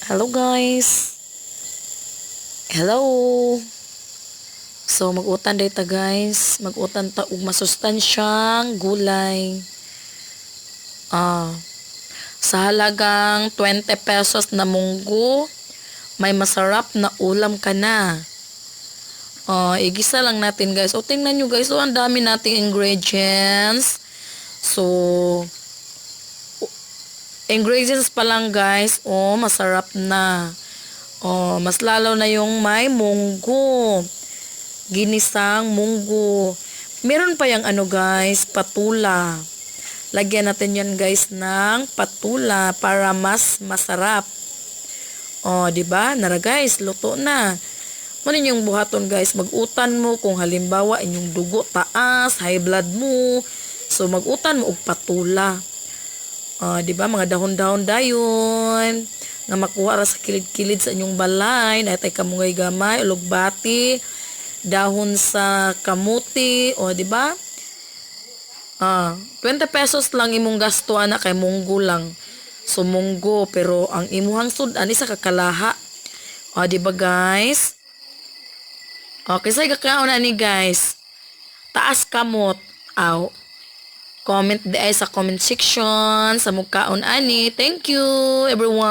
Hello guys. Hello. So mag-utan data guys. Mag-utan ta og masustansyang gulay. Ah, sa halagang 20 pesos na munggo, may masarap na ulam ka na. Igisa lang natin guys. O tingnan nyo guys, ang dami nating ingredients. So ingredients pa lang guys, masarap na. Mas lalo na yung may munggo. Ginisang munggo. Meron pa yung guys, patula. Lagyan natin yan guys ng patula para mas masarap. Di ba? Nara guys, luto na. Ano yung buhaton guys, mag-utan mo kung halimbawa inyong dugo taas, high blood mo. So mag-utan mo og patula. Di ba? Mga dahon-dahon dayon nga makuha ra sa kilid-kilid sa inyong balay, natay kamungay gamay, ulugbati, dahon sa kamuti, di ba? 20 pesos lang imong gasto ana kay munggo lang. So munggo pero ang imuhang sudan isa ka kalaha. Di ba guys? Okay, say gakaon ani guys. Taas kamot. Comment di ay sa comment section sa mukhaon ani. Thank you everyone.